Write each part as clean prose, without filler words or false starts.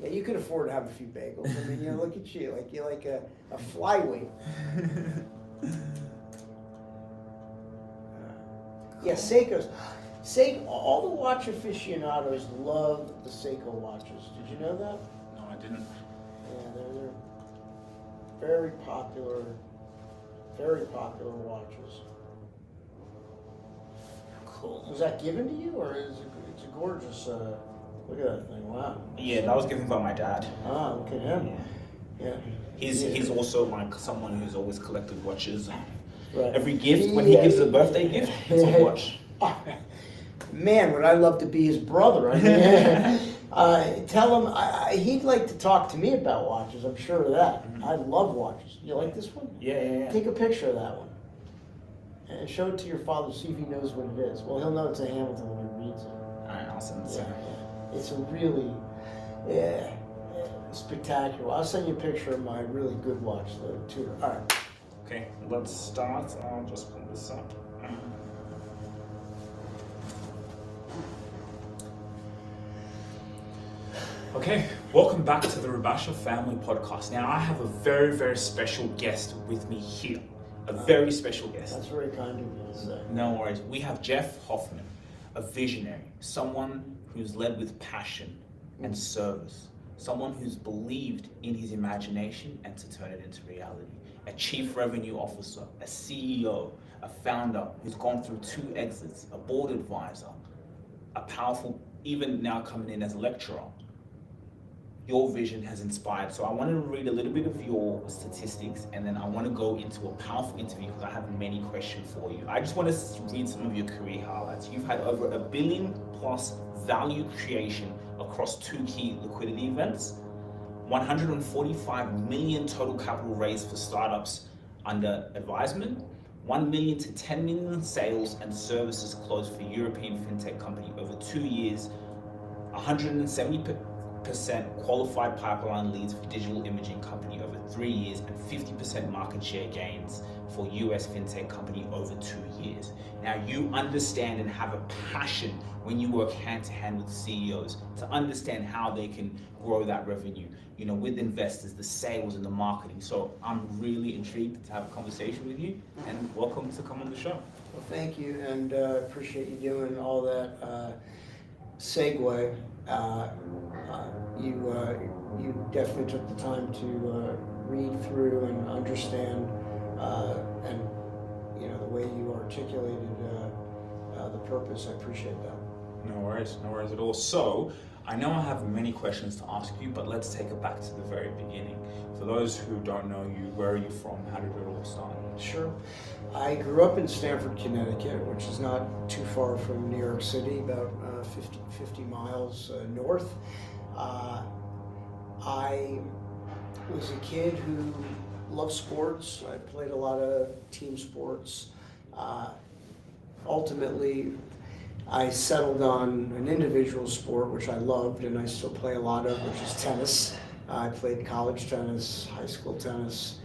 Yeah, you can afford to have a few bagels. I mean, look at you, you're like a flyweight. Yeah, Seiko's. Seiko, all the watch aficionados love the Seiko watches. Did you know that? No, I didn't. Yeah, they're very popular watches. Cool. Was that given to you, or it's a gorgeous? Look at that thing! Wow. Yeah, that was given by my dad. Ah, look at him. Yeah. He's also like someone who's always collected watches. Right. Every gift, when he gives a birthday gift, it's a watch. Man, would I love to be his brother. I mean, tell him he'd like to talk to me about watches. I'm sure of that. Mm-hmm. I love watches. You like this one? Yeah. Take a picture of that one and show it to your father. See if he knows what it is. Well, he'll know it's a Hamilton when he reads it. Alright, I'll send it. Yeah. It's a really, spectacular. I'll send you a picture of my really good watch, the Tudor. All right. Okay, let's start. I'll just pull this up. Okay, welcome back to the Rubasha Family Podcast. Now, I have a very, very special guest with me here. A very special guest. That's very kind of you to say. No worries. We have Jeff Hoffman, a visionary, someone who's led with passion and service, someone who's believed in his imagination and to turn it into reality. A chief revenue officer, a CEO, a founder who's gone through 2 exits, a board advisor, a powerful, even now coming in as a lecturer. Your vision has inspired. So I want to read a little bit of your statistics, and then I want to go into a powerful interview because I have many questions for you. I just want to read some of your career highlights. You've had over $1 billion+ value creation across 2 key liquidity events, 145 million total capital raised for startups under advisement, 1 million to 10 million sales and services closed for European fintech company over 2 years, 170% qualified pipeline leads for digital imaging company over 3 years, and 50% market share gains for US fintech company over 2 years. Now, you understand and have a passion when you work hand to hand with CEOs to understand how they can grow that revenue, with investors, the sales and the marketing. So I'm really intrigued to have a conversation with you, and welcome to come on the show. Well, thank you, and appreciate you doing all that segue. You definitely took the time to read through and understand, and the way you articulated the purpose. I appreciate that. No worries at all. So, I know I have many questions to ask you, but let's take it back to the very beginning. For those who don't know you, where are you from? How did it all start? Sure. I grew up in Stamford, Connecticut, which is not too far from New York City, about 50 miles north. I was a kid who loved sports. I played a lot of team sports. Ultimately, I settled on an individual sport, which I loved and I still play a lot of, which is tennis. I played college tennis, high school tennis,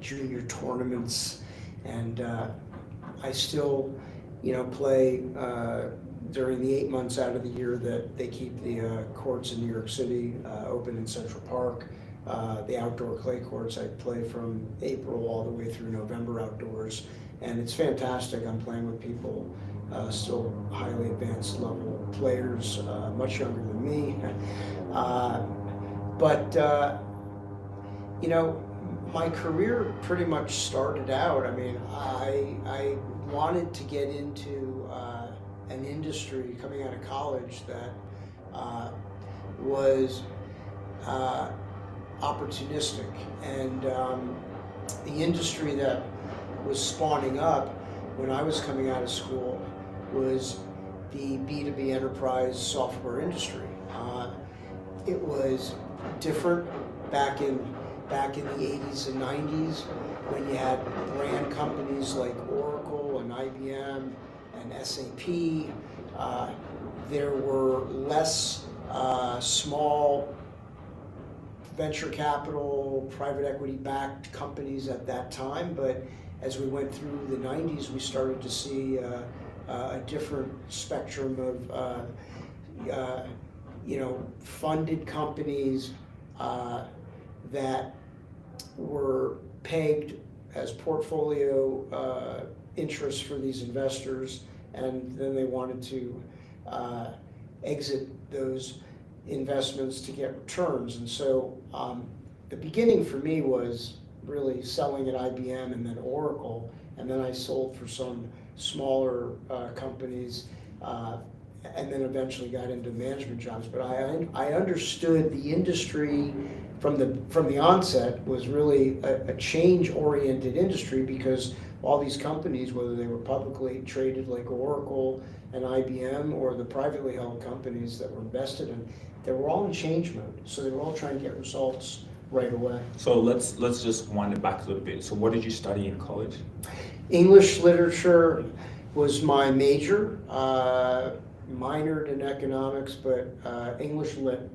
junior tournaments, and I still, play during the 8 months out of the year that they keep the courts in New York City open in Central Park. The outdoor clay courts, I play from April all the way through November outdoors, and it's fantastic. I'm playing with people, still highly advanced level players, much younger than me. But my career pretty much started out, I wanted to get into an industry coming out of college that was opportunistic, and the industry that was spawning up when I was coming out of school was the B2B enterprise software industry. It was different back in the 80s and 90s when you had brand companies like Oracle and IBM and SAP. There were less small venture capital, private equity backed companies at that time, but as we went through the 90s, we started to see a different spectrum of funded companies that were pegged as portfolio interests for these investors, and then they wanted to exit those investments to get returns. And so the beginning for me was really selling at IBM and then Oracle, and then I sold for some smaller companies, and then eventually got into management jobs. But I understood the industry from the onset was really a change-oriented industry, because all these companies, whether they were publicly traded like Oracle and IBM, or the privately held companies that were invested in, they were all in change mode. So they were all trying to get results right away. So let's just wind it back a little bit. So what did you study in college? English literature was my major. Minored in economics, but English lit.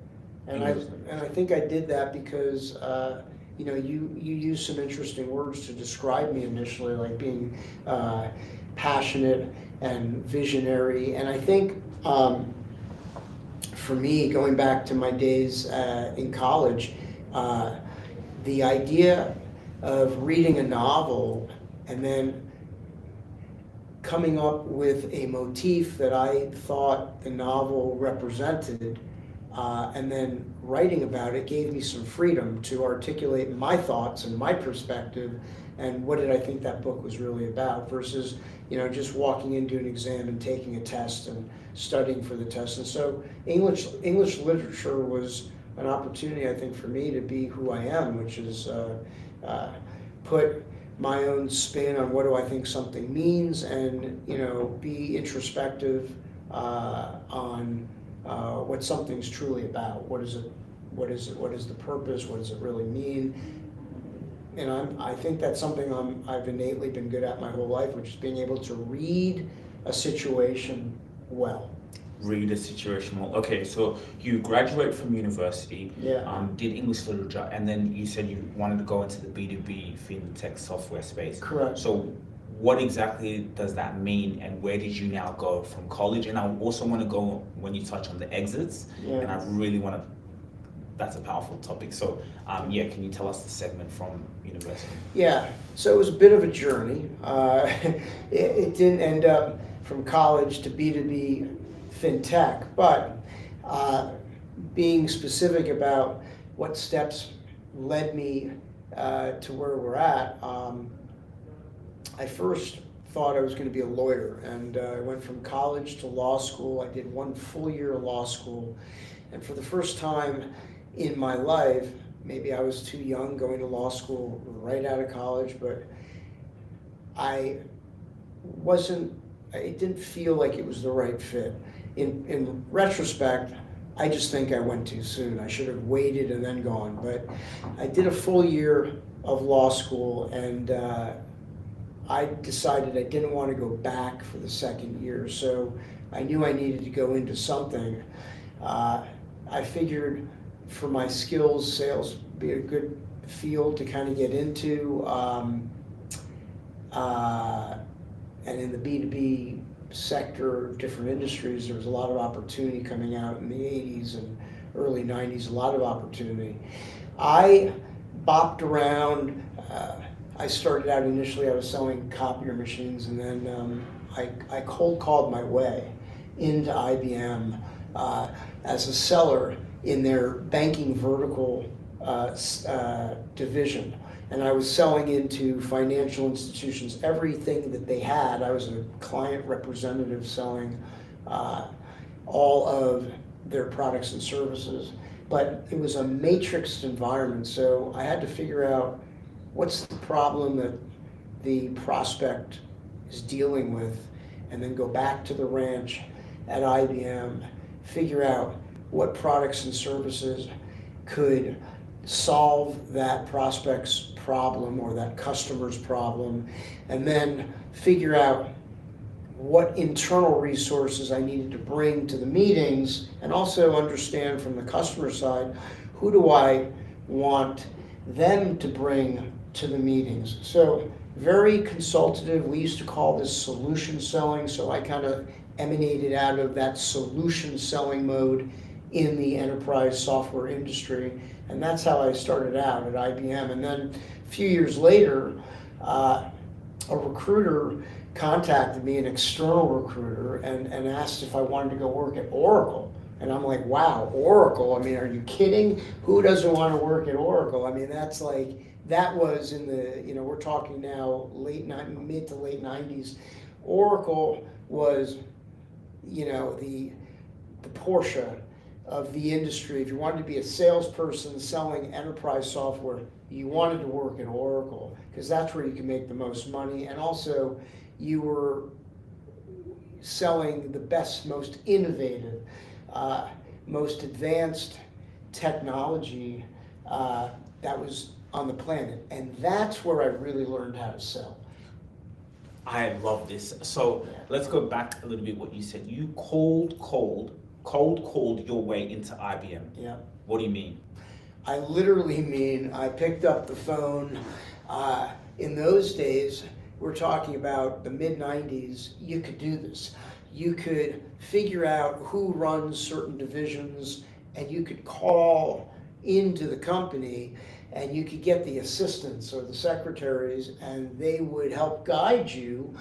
And I think I did that because you used some interesting words to describe me initially, like being passionate and visionary. And I think for me, going back to my days in college, the idea of reading a novel and then coming up with a motif that I thought the novel represented, and then writing about it, gave me some freedom to articulate my thoughts and my perspective and what did I think that book was really about, versus just walking into an exam and taking a test and studying for the test. And so English literature was an opportunity, I think, for me to be who I am, which is put my own spin on what do I think something means, and be introspective on what something's truly about. What is it? What is the purpose? What does it really mean? And I think that's something I've innately been good at my whole life, which is being able to read a situation well. Read a situation well. Okay, so you graduate from university, Yeah. Did English literature, and then you said you wanted to go into the B2B fintech software space. Correct. So what exactly does that mean, and where did you now go from college? And I also want to go, when you touch on the exits, Yeah. and I really want to, that's a powerful topic. So can you tell us the segment from university? Yeah, so it was a bit of a journey. It didn't end up from college to B2B fintech, but being specific about what steps led me to where we're at, I first thought I was going to be a lawyer, and I went from college to law school. I did 1 full year of law school, and for the first time in my life, maybe I was too young going to law school right out of college, but it didn't feel like it was the right fit. In retrospect, I just think I went too soon. I should have waited and then gone, but I did a full year of law school, and I decided I didn't want to go back for the second year, so I knew I needed to go into something. I figured for my skills, sales would be a good field to kind of get into, and in the B2B sector of different industries, there was a lot of opportunity coming out in the 80s and early 90s, a lot of opportunity. I bopped around. I started out initially, I was selling copier machines, and then I cold called my way into IBM as a seller in their banking vertical division. And I was selling into financial institutions, everything that they had. I was a client representative selling all of their products and services. But it was a matrixed environment, so I had to figure out what's the problem that the prospect is dealing with, and then go back to the ranch at IBM, figure out what products and services could solve that prospect's problem or that customer's problem, and then figure out what internal resources I needed to bring to the meetings, and also understand from the customer side, who do I want them to bring to the meetings. So very consultative. We used to call this solution selling, so I kind of emanated out of that solution selling mode in the enterprise software industry. And that's how I started out at IBM. And then a few years later, a recruiter contacted me, an external recruiter, and asked if I wanted to go work at Oracle. And I'm like, wow, Oracle? I mean, are you kidding? Who doesn't want to work at Oracle? I mean, that's like, that was in the, we're talking now mid to late 90s. Oracle was, the Porsche of the industry. If you wanted to be a salesperson selling enterprise software, you wanted to work at Oracle because that's where you can make the most money. And also, you were selling the best, most innovative, most advanced technology that was on the planet. And that's where I really learned how to sell. I love this. So let's go back a little bit what you said. You cold called your way into IBM. Yeah. What do you mean? I literally mean I picked up the phone. In those days, we're talking about the mid-90s, you could do this. You could figure out who runs certain divisions, and you could call into the company, and you could get the assistants or the secretaries, and they would help guide you,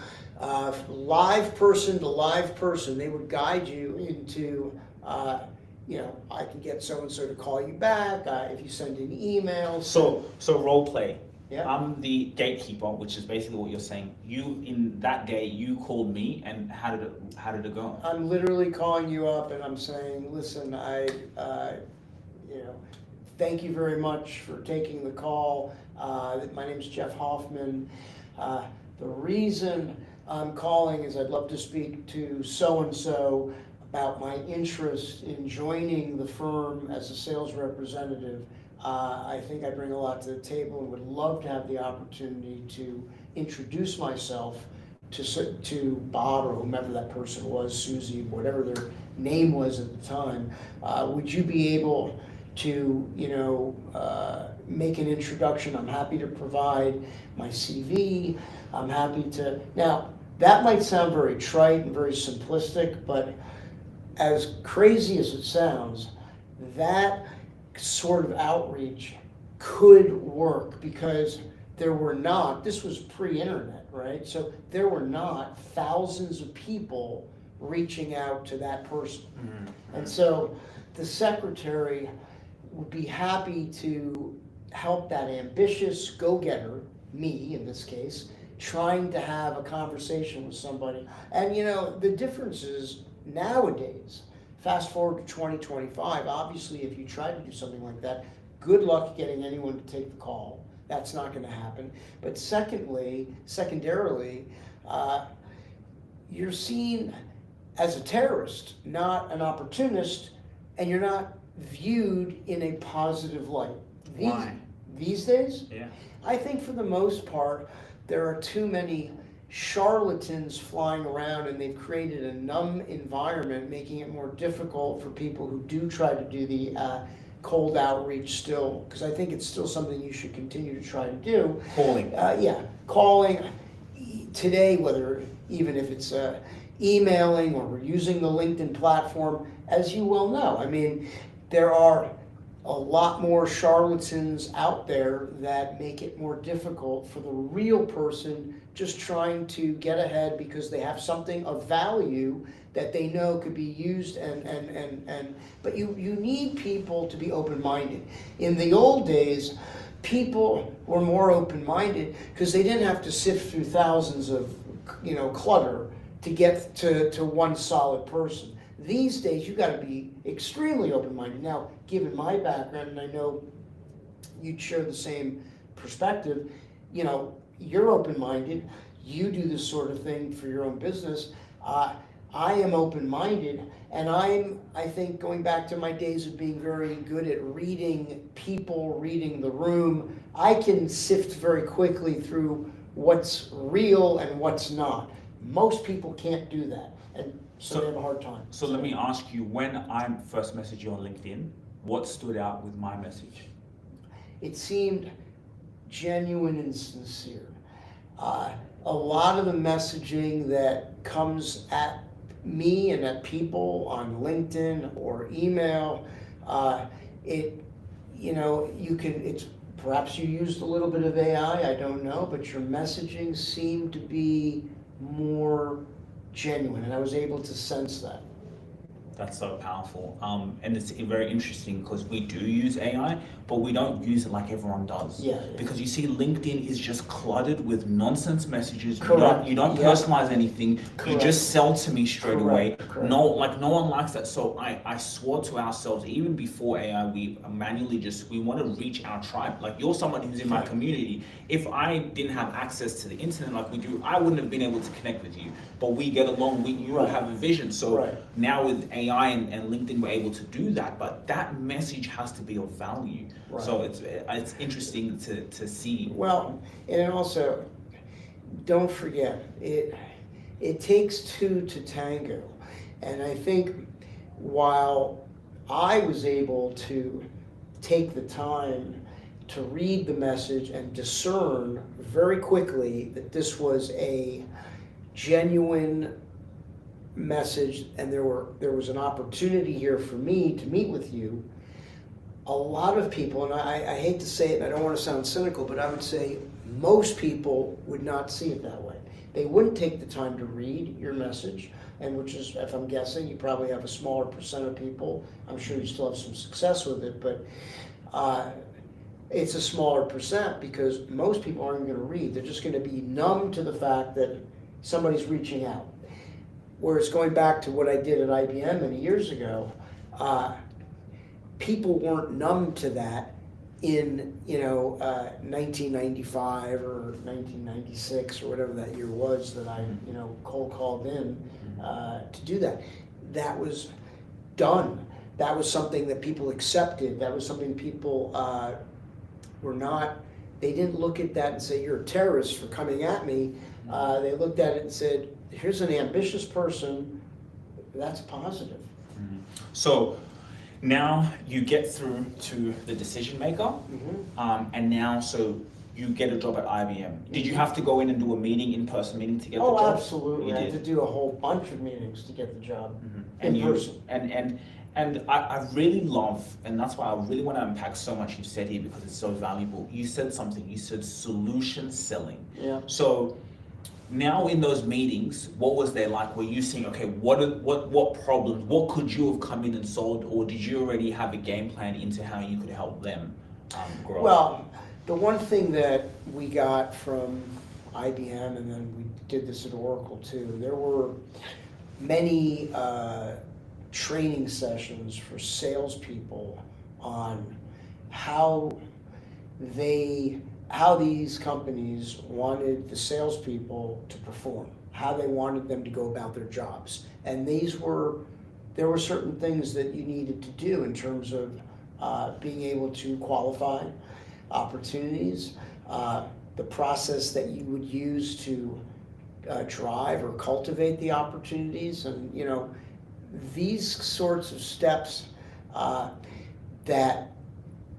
live person to live person. They would guide you into, I can get so-and-so to call you back, if you send an email. So role play. Yeah. I'm the gatekeeper, which is basically what you're saying. You, in that day, you called me, and how did it go? I'm literally calling you up and I'm saying, listen, thank you very much for taking the call. My name's Jeff Hoffman. The reason I'm calling is I'd love to speak to so-and-so about my interest in joining the firm as a sales representative. I think I bring a lot to the table and would love to have the opportunity to introduce myself to Bob or whomever that person was, Susie, whatever their name was at the time. Would you be able to, make an introduction? I'm happy to provide my CV. I'm happy to. Now, that might sound very trite and very simplistic, but as crazy as it sounds, that sort of outreach could work because there were not, this was pre-internet, right? So there were not thousands of people reaching out to that person. Mm-hmm. And so the secretary would be happy to help that ambitious go-getter, me in this case, trying to have a conversation with somebody. And the difference is nowadays, fast forward to 2025, obviously if you try to do something like that, good luck getting anyone to take the call. That's not going to happen. But secondarily, you're seen as a terrorist, not an opportunist, and you're not viewed in a positive light. Why? These days? Yeah. I think for the most part, there are too many charlatans flying around, and they've created a numb environment, making it more difficult for people who do try to do the cold outreach still, because I think it's still something you should continue to try to do. Calling. Calling today, even if it's emailing or we're using the LinkedIn platform, as you well know. I mean, there are a lot more charlatans out there that make it more difficult for the real person just trying to get ahead because they have something of value that they know could be used but you need people to be open-minded. In the old days, people were more open-minded because they didn't have to sift through thousands of clutter to get to one solid person. These days, you've got to be extremely open-minded. Now, given my background, and I know you'd share the same perspective, you're open-minded, you do this sort of thing for your own business. I am open-minded, and I think, going back to my days of being very good at reading people, reading the room, I can sift very quickly through what's real and what's not. Most people can't do that, and so they have a hard time. So let me ask you, when I first messaged you on LinkedIn, what stood out with my message? It seemed genuine and sincere. A lot of the messaging that comes at me and at people on LinkedIn or email, it, you know, you can, it's, perhaps you used a little bit of AI, I don't know, but your messaging seemed to be more genuine, and I was able to sense that. That's so powerful. And it's very interesting because we do use AI, but we don't use it like everyone does. Yeah. Because you see, LinkedIn is just cluttered with nonsense messages. Correct. You don't Yeah. personalize anything. You Correct. just sell to me straight away. Correct. No, like no one likes that. So I swore to ourselves, even before AI, we manually we want to reach our tribe. Like you're someone who's in my community. If I didn't have access to the internet like we do, I wouldn't have been able to connect with you. But we get along. You Right. have a vision. So Right. now with AI and LinkedIn, we're able to do that, but that message has to be of value. Right. So it's interesting to see. Well, and also, don't forget, it takes two to tango. And I think while I was able to take the time to read the message and discern very quickly that this was a genuine message and there was an opportunity here for me to meet with you, a lot of people, and I hate to say it and I don't want to sound cynical, but I would say most people would not see it that way. They wouldn't take the time to read your message, and which is, if I'm guessing, you probably have a smaller percent of people. I'm sure you still have some success with it, but it's a smaller percent because most people aren't going to read. They're just going to be numb to the fact that somebody's reaching out. Whereas going back to what I did at IBM many years ago, people weren't numb to that in 1995 or 1996 or whatever that year was that I cold called in to do that. That was done. That was something that people accepted. That was something people were not. They didn't look at that and say you're a terrorist for coming at me. They looked at it and said, here's an ambitious person. That's positive. Mm-hmm. So now you get through to the decision maker, and now so you get a job at IBM. Did you have to go in and do a in-person meeting to get the job? Oh, absolutely. You I had did. to do a whole bunch of meetings to get the job And in person. And I really love, and that's why I really want to unpack so much you've said here because it's so valuable. You said something. You said solution selling. Yeah. So now in those meetings, what was there like? Were you saying, okay, what problems, what could you have come in and solved, or did you already have a game plan into how you could help them grow? Well, the one thing that we got from IBM, and then we did this at Oracle too, there were many training sessions for salespeople on how these companies wanted the salespeople to perform, how they wanted them to go about their jobs. And there were certain things that you needed to do in terms of being able to qualify opportunities, the process that you would use to drive or cultivate the opportunities, and these sorts of steps that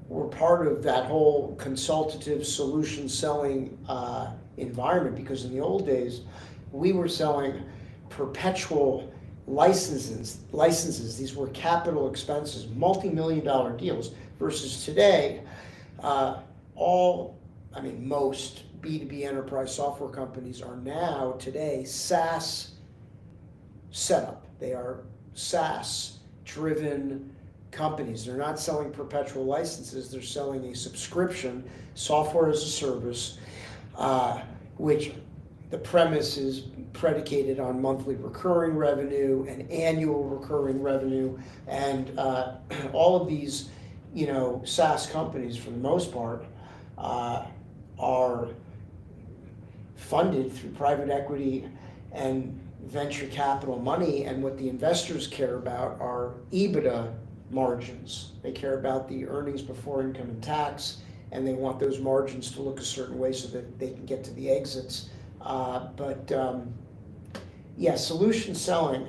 were part of that whole consultative solution selling environment, because in the old days we were selling perpetual licenses. These were capital expenses, multi-million-dollar deals, versus today most B2B enterprise software companies are now today SaaS setup. They are SaaS driven companies. They're not selling perpetual licenses, they're selling a subscription, software as a service, which the premise is predicated on monthly recurring revenue and annual recurring revenue, and all of these SaaS companies for the most part are funded through private equity and venture capital money, and what the investors care about are EBITDA margins. They care about the earnings before income and tax, and they want those margins to look a certain way so that they can get to the exits. Solution selling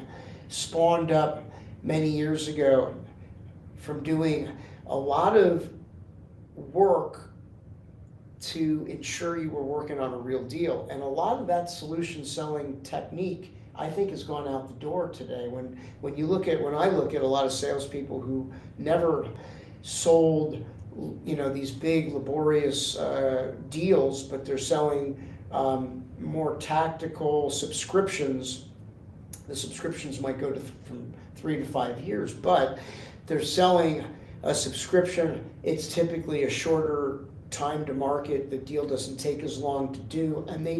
spawned up many years ago from doing a lot of work to ensure you were working on a real deal. And a lot of that solution selling technique I think has gone out the door today. When I look at a lot of salespeople who never sold, these big laborious deals, but they're selling more tactical subscriptions. The subscriptions might go from 3 to 5 years, but they're selling a subscription. It's typically a shorter time to market. The deal doesn't take as long to do, and they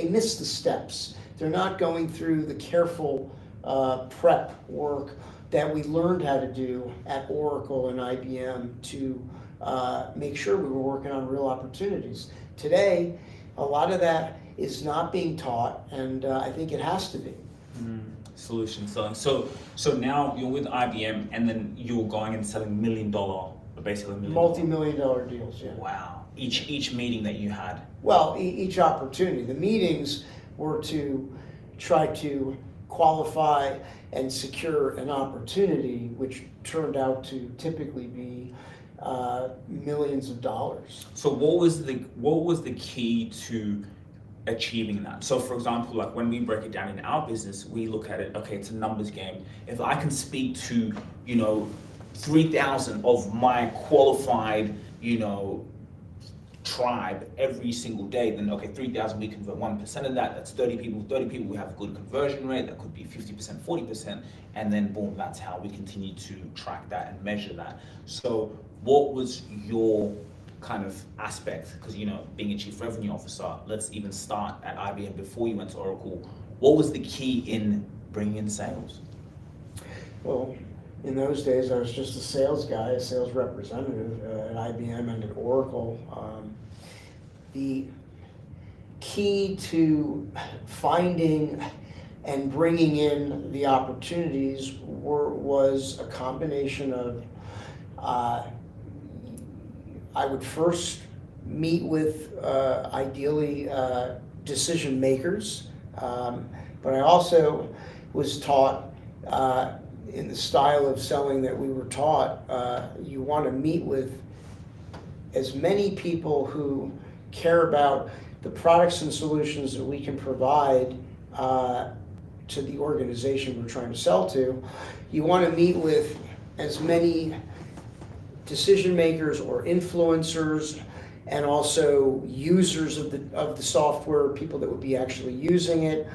miss the steps. They're not going through the careful prep work that we learned how to do at Oracle and IBM to make sure we were working on real opportunities. Today, a lot of that is not being taught, and I think it has to be. Solution selling. So now you're with IBM, and then you're going and selling basically $1 million. Multi-million-dollar deals, yeah. Wow. Each meeting that you had. Well, each opportunity. The meetings were to try to qualify and secure an opportunity, which turned out to typically be millions of dollars. So what was the key to achieving that? So for example, like when we break it down in our business, we look at it, okay, it's a numbers game. If I can speak to, 3,000 of my qualified, tribe every single day, then okay, 3,000, we convert 1% of that, that's 30 people. 30 people, we have a good conversion rate, that could be 50%, 40%, and then boom, that's how we continue to track that and measure that. So what was your kind of aspect, because being a chief revenue officer, let's even start at IBM before you went to Oracle. What was the key in bringing in sales? Well, in those days, I was just a sales guy, a sales representative at IBM and at Oracle. The key to finding and bringing in the opportunities was a combination of I would first meet with ideally decision makers, but I also was taught in the style of selling that we were taught, you want to meet with as many people who care about the products and solutions that we can provide to the organization we're trying to sell to. You want to meet with as many decision makers or influencers and also users of the software, people that would be actually using it.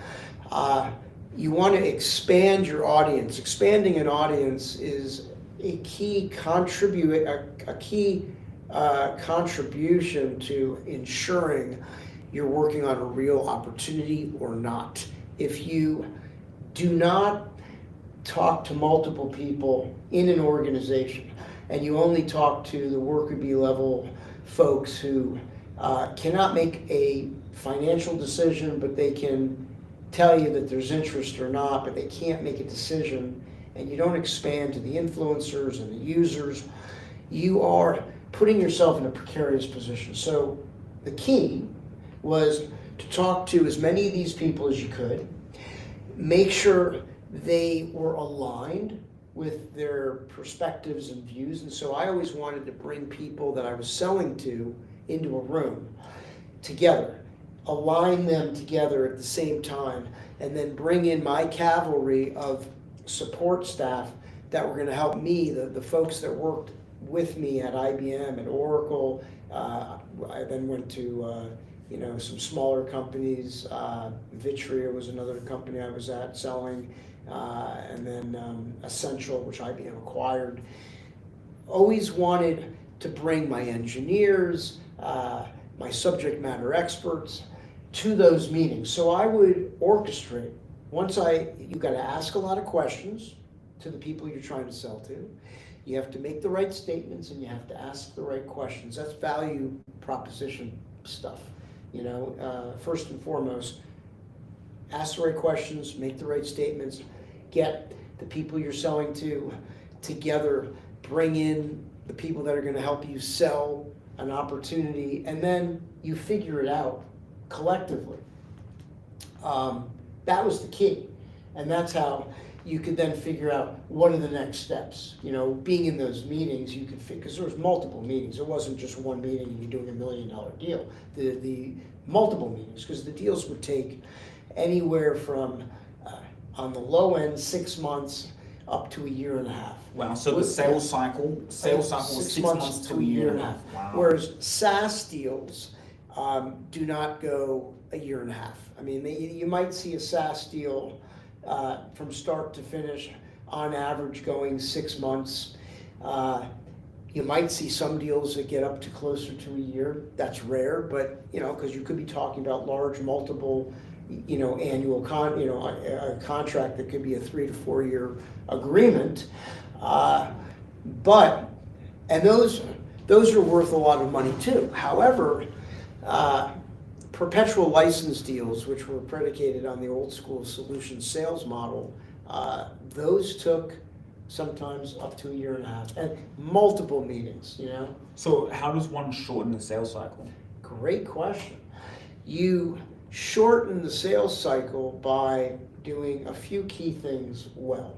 You want to expand your audience. Expanding an audience is a key contribution to ensuring you're working on a real opportunity or not. If you do not talk to multiple people in an organization and you only talk to the worker bee level folks who cannot make a financial decision, but they can tell you that there's interest or not, but they can't make a decision, and you don't expand to the influencers and the users, you are putting yourself in a precarious position. So the key was to talk to as many of these people as you could, make sure they were aligned with their perspectives and views. And so I always wanted to bring people that I was selling to into a room together, align them together at the same time, and then bring in my cavalry of support staff that were going to help me, the folks that worked with me at IBM and Oracle. I then went to some smaller companies. Vitria was another company I was at selling, and then Essential, which IBM acquired. Always wanted to bring my engineers, my subject matter experts to those meetings. So I would orchestrate. You got to ask a lot of questions to the people you're trying to sell to. You have to make the right statements and you have to ask the right questions. That's value proposition stuff. First and foremost, ask the right questions, make the right statements, get the people you're selling to together, bring in the people that are going to help you sell an opportunity, and then you figure it out collectively. That was the key. And that's how you could then figure out what are the next steps. Being in those meetings, you could because there was multiple meetings. It wasn't just one meeting and you're doing $1 million deal. The multiple meetings, because the deals would take anywhere from On the low end, 6 months up to a year and a half. Wow, so the sales cycle was 6 months to a year and a half. Wow. Whereas SaaS deals do not go a year and a half. I mean, you might see a SaaS deal from start to finish, on average, going 6 months. You might see some deals that get up to closer to a year. That's rare, but because you could be talking about large, multiple, annual a contract that could be a 3 to 4 year agreement. And those are worth a lot of money too. However, perpetual license deals, which were predicated on the old school solution sales model, those took sometimes up to a year and a half, and multiple meetings, So how does one shorten the sales cycle? Great question. You shorten the sales cycle by doing a few key things well.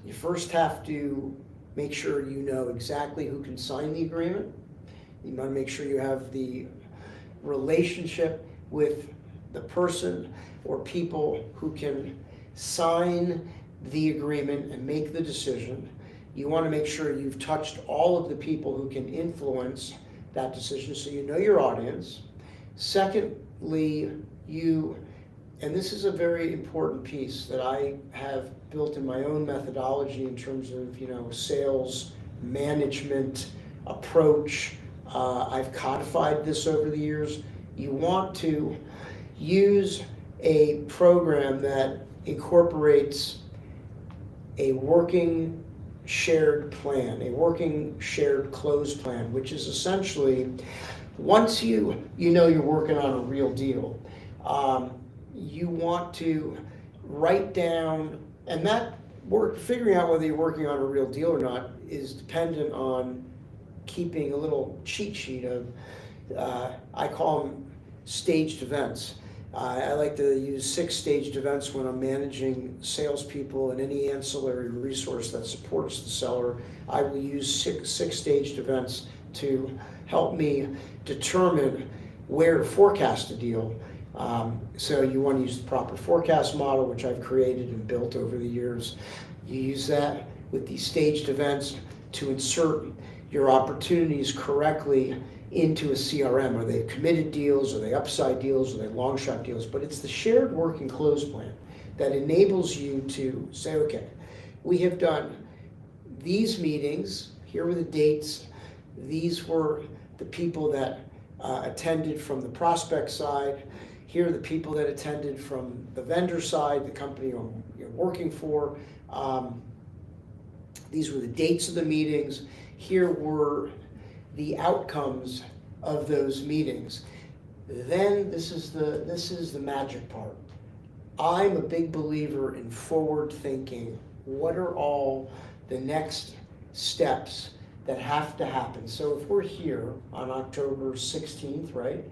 You first have to make sure you know exactly who can sign the agreement. You want to make sure you have the relationship with the person or people who can sign the agreement and make the decision. You want to make sure you've touched all of the people who can influence that decision, so you know your audience. Secondly, and this is a very important piece that I have built in my own methodology in terms of sales management approach. I've codified this over the years. You want to use a program that incorporates a working shared plan, a working shared close plan, which is essentially, once you know you're working on a real deal, you want to write down, and that figuring out whether you're working on a real deal or not is dependent on keeping a little cheat sheet of, I call them staged events. I like to use 6 staged events when I'm managing salespeople and any ancillary resource that supports the seller. I will use six staged events to help me determine where to forecast a deal. So you want to use the proper forecast model, which I've created and built over the years. You use that with these staged events to insert your opportunities correctly into a CRM. Are they committed deals? Are they upside deals? Are they long shot deals? But it's the shared working close plan that enables you to say, okay, we have done these meetings, here were the dates, these were the people that attended from the prospect side, here are the people that attended from the vendor side, the company you're working for, these were the dates of the meetings, here were the outcomes of those meetings. Then this is the magic part. I'm a big believer in forward thinking. What are all the next steps that have to happen? So if we're here on October 16th, right?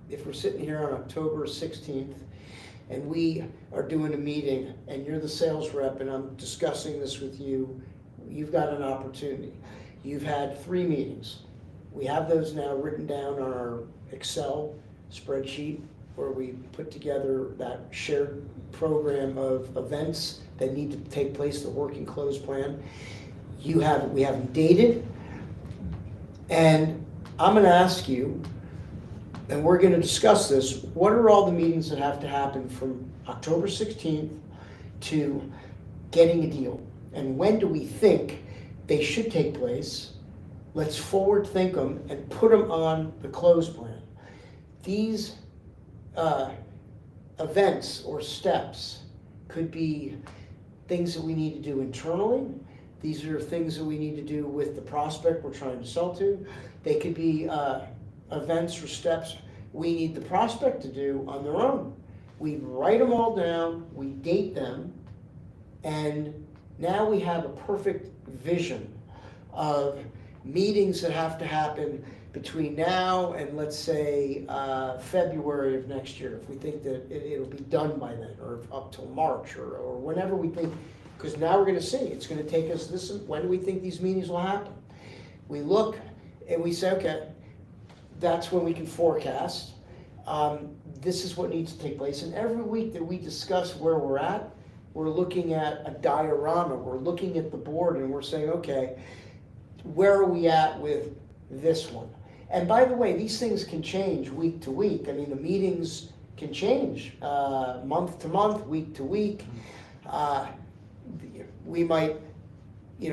If we're sitting here on October 16th and we are doing a meeting and you're the sales rep and I'm discussing this with you, you've got an opportunity. You've had 3 meetings. We have those now written down on our Excel spreadsheet where we put together that shared program of events that need to take place, the working close plan. We have them dated, and I'm going to ask you, and we're going to discuss this, what are all the meetings that have to happen from October 16th to getting a deal? And when do we think they should take place? Let's forward think them and put them on the close plan. These events or steps could be things that we need to do internally. These are things that we need to do with the prospect we're trying to sell to. They could be events or steps we need the prospect to do on their own. We write them all down, we date them, and now we have a perfect vision of meetings that have to happen between now and, let's say, February of next year, if we think that it'll be done by then, or up till March, or whenever we think, because now we're going to see, it's going to take us this, when do we think these meetings will happen? We look and we say, okay, that's when we can forecast. this is what needs to take place. And every week that we discuss where we're at, we're looking at a diorama, we're looking at the board and we're saying, okay, where are we at with this one? And by the way, these things can change week to week. I mean, the meetings can change month to month, week to week. We might,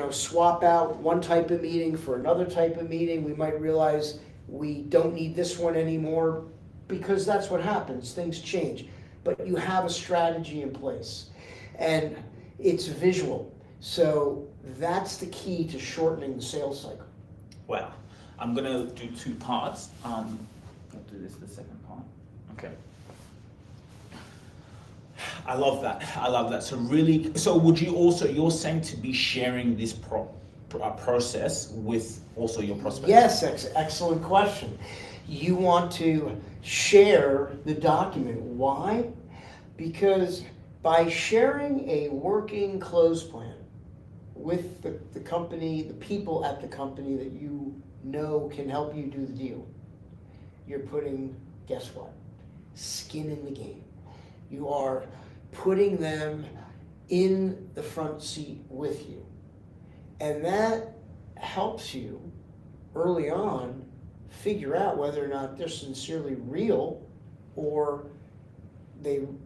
swap out one type of meeting for another type of meeting. We might realize we don't need this one anymore because that's what happens. Things change. But you have a strategy in place and it's visual. So that's the key to shortening the sales cycle. Well, I'm gonna do two parts. I'll do this the second part. Okay. I love that. So really, would you also, you're saying to be sharing this process with also your prospects? Yes, excellent question. You want to share the document. Why? Because by sharing a working close plan with the company, the people at the company that you know can help you do the deal, you're putting, guess what? Skin in the game. You are putting them in the front seat with you. And that helps you early on figure out whether or not they're sincerely real or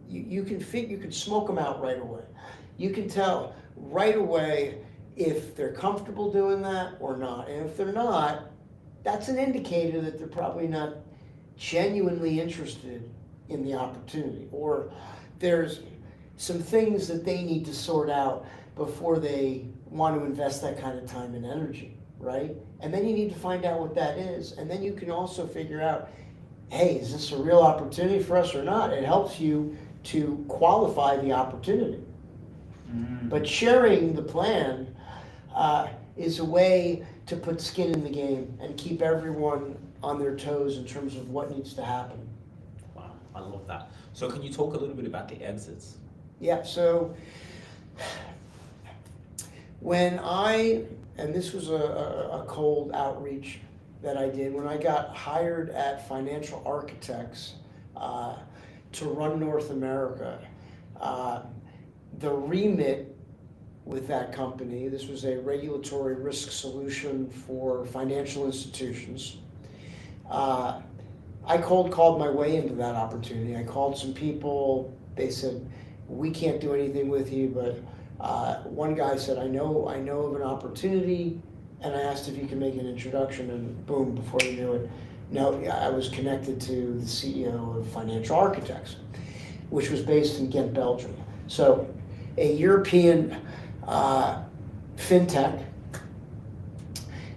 you can smoke them out right away. You can tell right away if they're comfortable doing that or not. And if they're not, that's an indicator that they're probably not genuinely interested in the opportunity, or there's some things that they need to sort out before they want to invest that kind of time and energy, right? And then you need to find out what that is, and then you can also figure out, hey, is this a real opportunity for us or not? It helps you to qualify the opportunity. But sharing the plan is a way to put skin in the game and keep everyone on their toes in terms of what needs to happen. Wow, I love that. So can you talk a little bit about the exits? Yeah, so and this was a cold outreach that I did, when I got hired at Financial Architects to run North America, the remit with that company, this was a regulatory risk solution for financial institutions. I cold called my way into that opportunity. I called some people, they said, we can't do anything with you, but one guy said, I know of an opportunity, and I asked if he could make an introduction, and boom, before you knew it, no, I was connected to the CEO of Financial Architects, which was based in Ghent, Belgium. So a European fintech,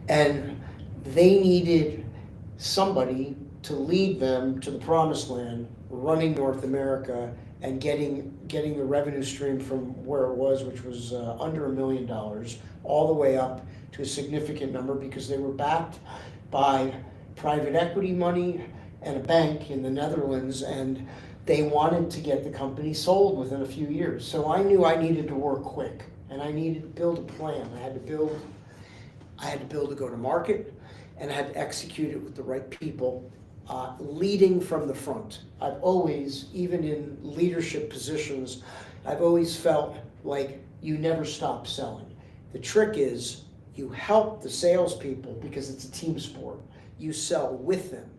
and they needed somebody to lead them to the promised land, running North America and getting the revenue stream from where it was, which was under $1 million, all the way up to a significant number, because they were backed by private equity money and a bank in the Netherlands, and they wanted to get the company sold within a few years. So I knew I needed to work quick, and I needed to build a plan. I had to build a go-to-market, and I had to execute it with the right people, leading from the front. I've always, even in leadership positions, I've always felt like you never stop selling. The trick is you help the salespeople because it's a team sport. You sell with them.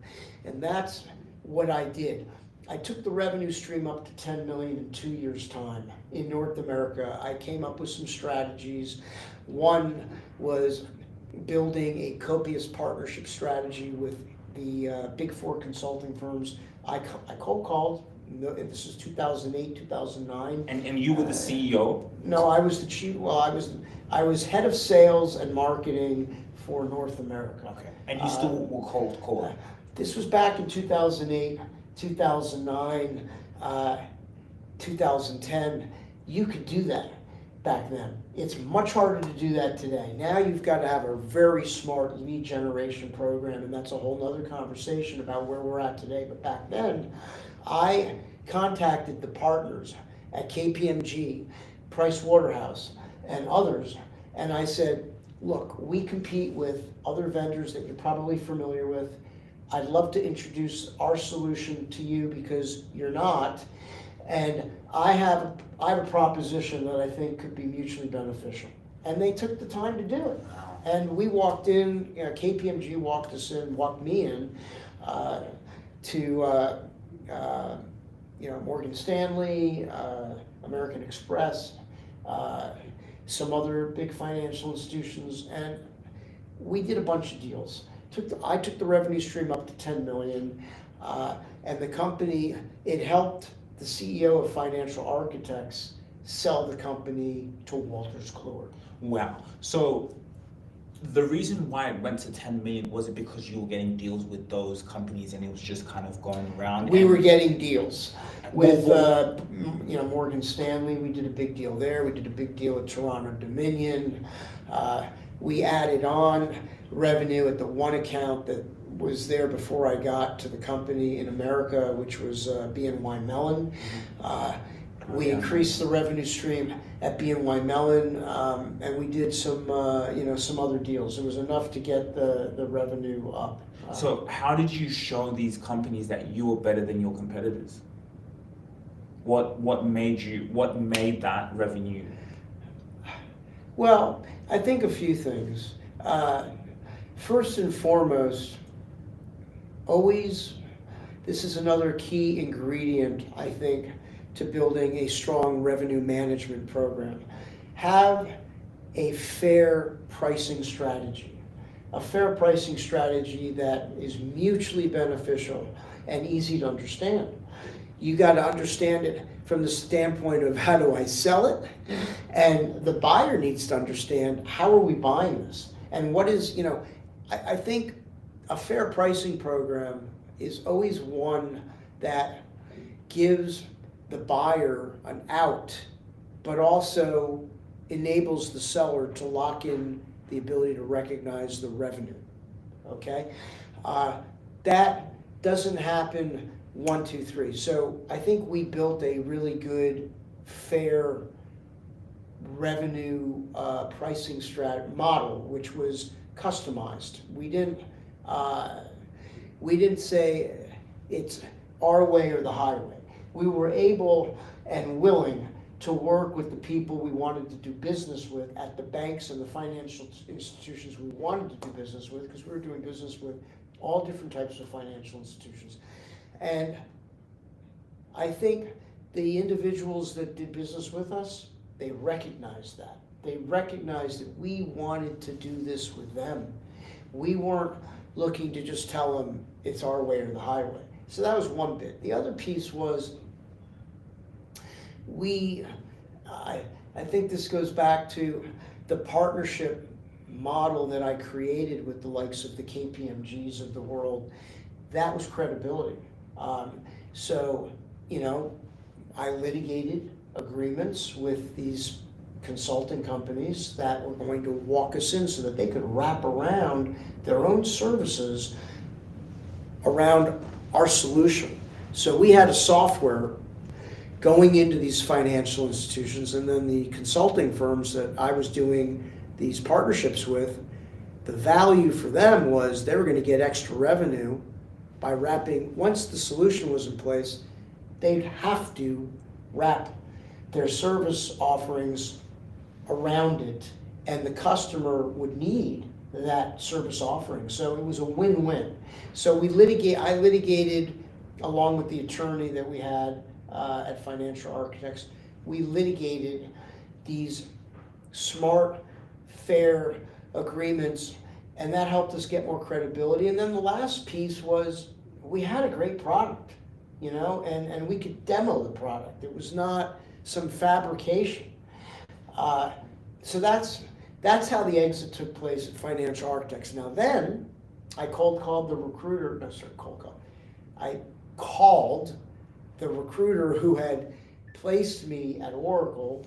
And that's what I did. I took the revenue stream up to 10 million in 2 years' time in North America. I came up with some strategies. One was building a copious partnership strategy with the Big Four consulting firms. I cold called. This is 2008, 2009. And you were the CEO? No, I was the chief. Well, I was head of sales and marketing for North America. Okay. And you still were cold calling? This was back in 2008, 2009, 2010. You could do that back then. It's much harder to do that today. Now you've got to have a very smart lead generation program, and that's a whole nother conversation about where we're at today. But back then, I contacted the partners at KPMG, Price Waterhouse, and others, and I said, look, we compete with other vendors that you're probably familiar with. I'd love to introduce our solution to you because you're not. And I have a proposition that I think could be mutually beneficial. And they took the time to do it. And we walked in, KPMG walked me in to Morgan Stanley, American Express, some other big financial institutions, and we did a bunch of deals. I took the revenue stream up to 10 million, and the company, it helped the CEO of Financial Architects sell the company to Wolters Kluwer. Wow. So the reason why it went to 10 million, was it because you were getting deals with those companies and it was just kind of going around? We were getting deals with Morgan Stanley. We did a big deal there. We did a big deal at Toronto Dominion. We added on revenue at the one account that was there before I got to the company in America, which was BNY Mellon. We increased the revenue stream at BNY Mellon, and we did some other deals. It was enough to get the revenue up. So how did you show these companies that you were better than your competitors? What made that revenue? Well, I think a few things. First and foremost, this is another key ingredient, I think, to building a strong revenue management program. Have a fair pricing strategy. A fair pricing strategy that is mutually beneficial and easy to understand. You got to understand it from the standpoint of how do I sell it? And the buyer needs to understand how are we buying this? And what is, I think a fair pricing program is always one that gives the buyer an out, but also enables the seller to lock in the ability to recognize the revenue, okay? That doesn't happen 1, 2, 3. So I think we built a really good, fair revenue pricing model, which was customized. We didn't say it's our way or the highway. We were able and willing to work with the people we wanted to do business with at the banks and the financial institutions we wanted to do business with, because we were doing business with all different types of financial institutions. And I think the individuals that did business with us, they recognized that. They recognized that we wanted to do this with them. We weren't looking to just tell them it's our way or the highway. So that was one bit. The other piece was I think this goes back to the partnership model that I created with the likes of the KPMGs of the world. That was credibility. So, I litigated agreements with these consulting companies that were going to walk us in so that they could wrap around their own services around our solution. So we had a software going into these financial institutions, and then the consulting firms that I was doing these partnerships with, the value for them was they were going to get extra revenue by wrapping, once the solution was in place, they'd have to wrap their service offerings around it, and the customer would need that service offering. So it was a win-win. So I litigated along with the attorney that we had at Financial Architects. We litigated these smart, fair agreements, and that helped us get more credibility. And then the last piece was we had a great product, and we could demo the product. It was not some fabrication. So that's how the exit took place at Financial Architects. Now then, I called the recruiter, I called the recruiter who had placed me at Oracle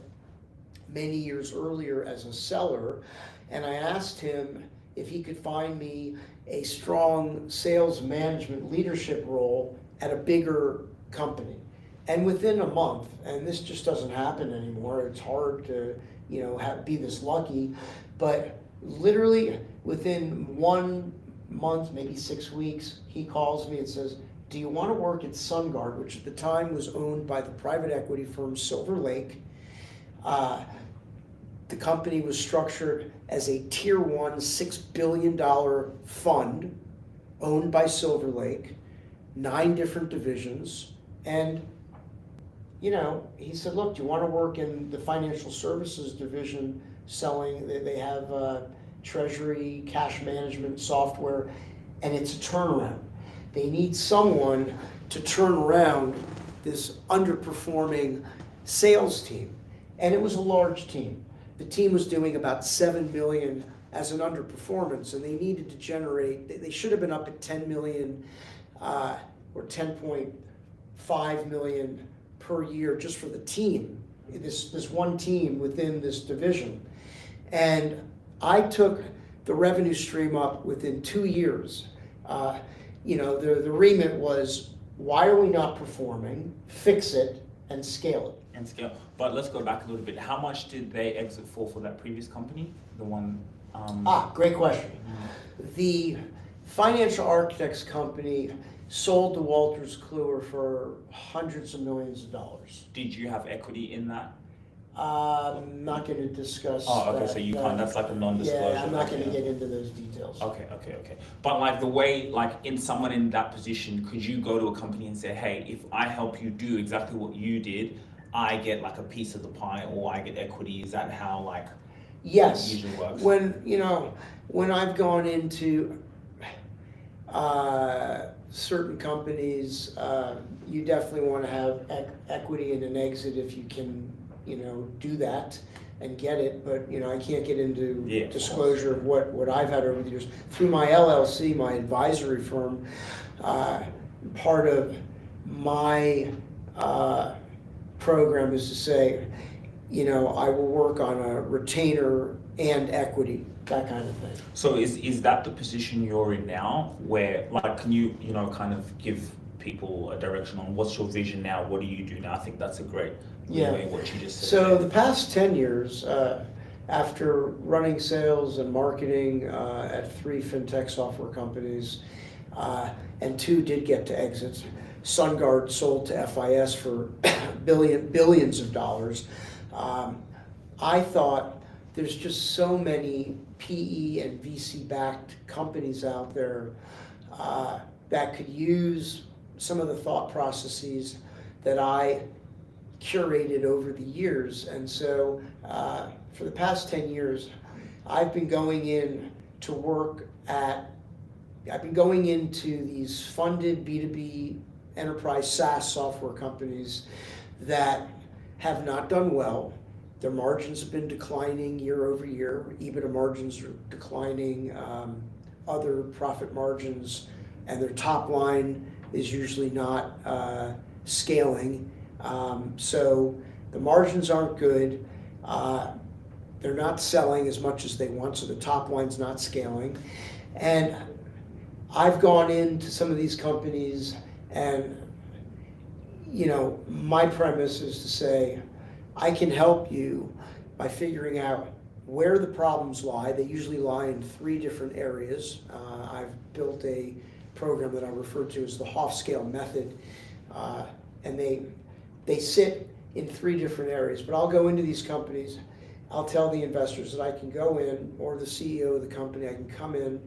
many years earlier as a seller, and I asked him if he could find me a strong sales management leadership role at a bigger company. And within a month, and this just doesn't happen anymore, it's hard to be this lucky, but literally within 1 month, maybe 6 weeks, he calls me and says, do you want to work at SunGard, which at the time was owned by the private equity firm Silver Lake. The company was structured as a tier 1 $6 billion fund owned by Silver Lake, 9 different divisions. And, you know, he said, look, do you want to work in the financial services division selling, they have treasury, cash management software, and it's a turnaround. They need someone to turn around this underperforming sales team. And it was a large team. The team was doing about 7 million as an underperformance, and they needed to generate, they should have been up at 10 million or 10.5 million per year just for the team, this one team within this division. And I took the revenue stream up within 2 years. You know, the remit was, why are we not performing? Fix it and scale it. And scale. But let's go back a little bit. How much did they exit for that previous company? The one. Great question. The financial architects company sold to Wolters Kluwer for hundreds of millions of dollars. Did you have equity in that? I'm not going to discuss. Oh, okay. that, So you can't. That's like a non-disclosure. Yeah, I'm not going to get into those details. Okay. But like the way, like in someone in that position, could you go to a company and say, hey, if I help you do exactly what you did, I get like a piece of the pie, or I get equity? Is that how like Yes. it usually works? When I've gone into certain companies, you definitely want to have equity in an exit if you can, do that and get it. But I can't get into disclosure of what I've had over the years through my LLC, my advisory firm. Part of my program is to say, I will work on a retainer and equity, that kind of thing. So is that the position you're in now, where like, can you kind of give people a direction on what's your vision now? What do you do now? I think that's a great way what you just said. So the past 10 years, after running sales and marketing at 3 fintech software companies, and 2 did get to exits. SunGard sold to FIS for billions of dollars. I thought there's just so many PE and VC-backed companies out there that could use some of the thought processes that I curated over the years. And so for the past 10 years, I've been going in to work I've been going into these funded B2B enterprise SaaS software companies that have not done well. Their margins have been declining year over year. EBITDA margins are declining, other profit margins, and their top line is usually not scaling. So the margins aren't good. They're not selling as much as they want, so the top line's not scaling. And I've gone into some of these companies and, my premise is to say, I can help you by figuring out where the problems lie. They usually lie in 3 different areas. I've built a program that I refer to as the Hofscale method, and they sit in 3 different areas. But I'll go into these companies, I'll tell the investors that I can go in, or the CEO of the company, I can come in,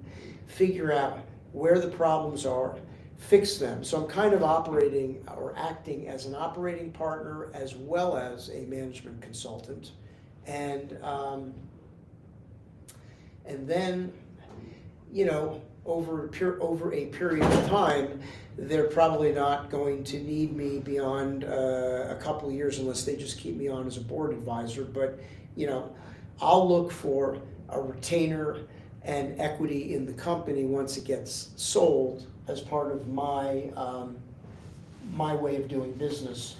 figure out where the problems are, fix them. So I'm kind of operating or acting as an operating partner as well as a management consultant. And then, over a period of time, they're probably not going to need me beyond a couple of years unless they just keep me on as a board advisor. But, I'll look for a retainer and equity in the company once it gets sold as part of my way of doing business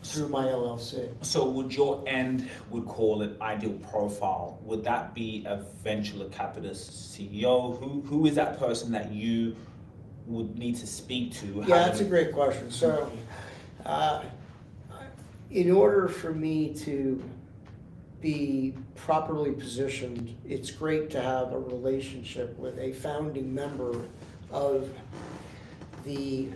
through my LLC. So would your end, would call it ideal profile, would that be a venture capitalist CEO? Who is that person that you would need to speak to? Yeah, that's a great question. So in order for me to be properly positioned, it's great to have a relationship with a founding member of the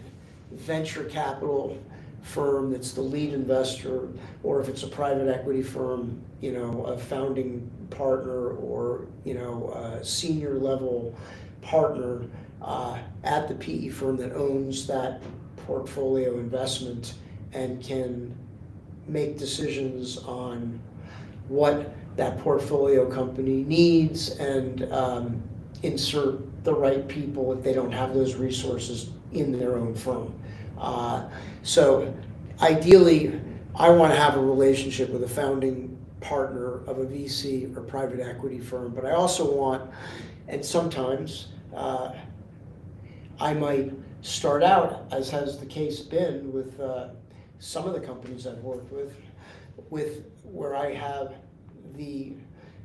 venture capital firm that's the lead investor, or if it's a private equity firm, a founding partner or, a senior level partner at the PE firm that owns that portfolio investment and can make decisions on what that portfolio company needs and insert the right people if they don't have those resources in their own firm. So ideally, I want to have a relationship with a founding partner of a VC or private equity firm, but I also want, and sometimes I might start out, as has the case been with some of the companies I've worked with where I have the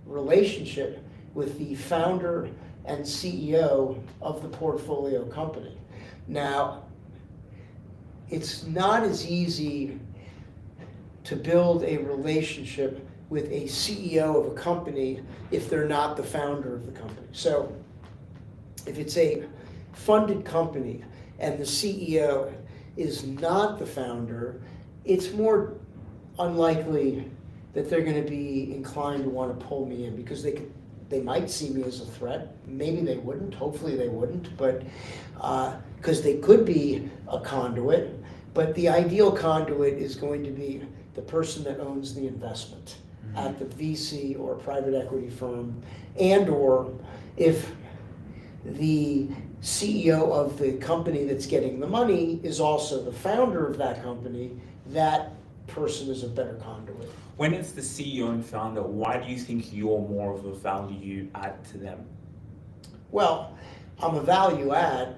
relationship with the founder and CEO of the portfolio company. Now, it's not as easy to build a relationship with a CEO of a company if they're not the founder of the company. So if it's a funded company and the CEO is not the founder, it's more unlikely that they're going to be inclined to want to pull me in, because they might see me as a threat. Maybe they wouldn't. Hopefully they wouldn't. But because they could be a conduit. But the ideal conduit is going to be the person that owns the investment at the VC or private equity firm, and or if the CEO of the company that's getting the money is also the founder of that company, that person is a better conduit. When it's the CEO and founder, why do you think you're more of a value add to them? Well, I'm a value add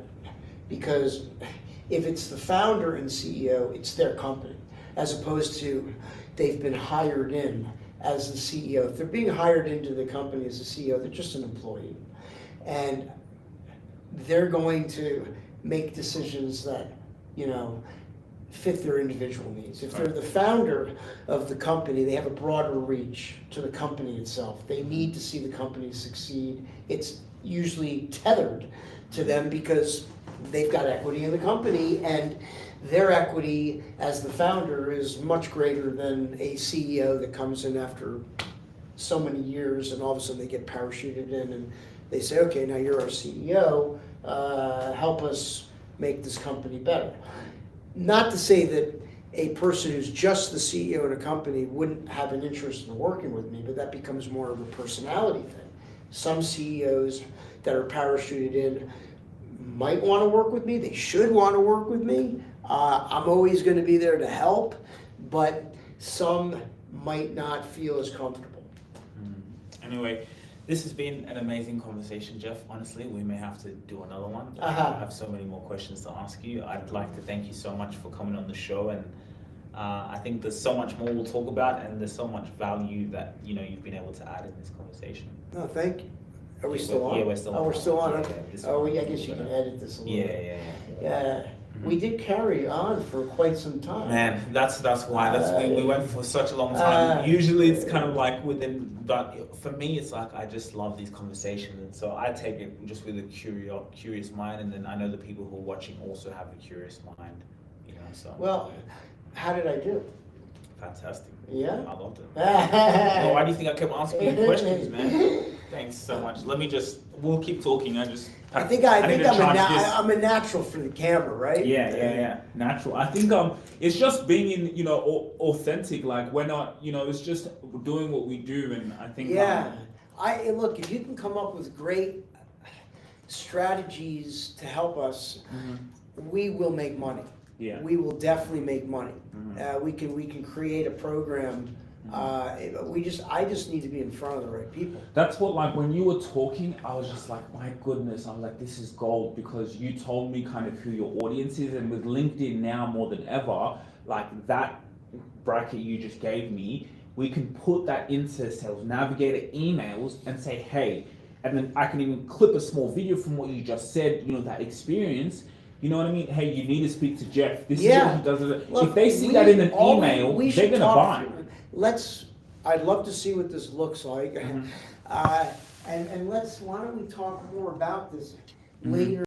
because if it's the founder and CEO, it's their company, as opposed to they've been hired in as the CEO. If they're being hired into the company as a CEO, they're just an employee. And they're going to make decisions that, fit their individual needs. If they're the founder of the company, they have a broader reach to the company itself. They need to see the company succeed. It's usually tethered to them because they've got equity in the company, and their equity as the founder is much greater than a CEO that comes in after so many years and all of a sudden they get parachuted in and they say, okay, now you're our CEO, help us make this company better. Not to say that a person who's just the CEO of a company wouldn't have an interest in working with me, but that becomes more of a personality thing. Some CEOs that are parachuted in might want to work with me, they should want to work with me. I'm always going to be there to help, but some might not feel as comfortable. Anyway, this has been an amazing conversation, Jeff. Honestly, we may have to do another one. I have so many more questions to ask you. I'd like to thank you so much for coming on the show, and I think there's so much more we'll talk about, and there's so much value that you've been able to add in this conversation. No, thank you. Are we still on? Yeah, we're still on. Oh, we're still on. Yeah, okay. I guess you can edit this a little. Yeah. Mm-hmm. We did carry on for quite some time. Man, that's why we went for such a long time. Usually it's kind of like within, but for me it's like I just love these conversations, and so I take it just with a curious mind, and then I know the people who are watching also have a curious mind, So. Well, how did I do? Fantastic. Yeah. I loved it. Well, why do you think I kept asking you questions, man? Thanks so much. We'll keep talking. I think I'm a natural for the camera, right? Yeah. Natural. I think it's just being in, authentic. Like we're not, it's just doing what we do, and I think. Yeah. Look, if you can come up with great strategies to help us, we will make money. Yeah. We will definitely make money. We can create a program. I just need to be in front of the right people. That's what, like, when you were talking, I was just like, my goodness, I'm like, this is gold, because you told me kind of who your audience is, and with LinkedIn now more than ever, like that bracket you just gave me, we can put that into Sales Navigator emails and say, hey, and then I can even clip a small video from what you just said, that experience. You know what I mean? Hey, you need to speak to Jeff. This is what he does. Look, if they see that in an email, they're going to buy. I'd love to see what this looks like. Mhm. And why don't we talk more about this Mhm. later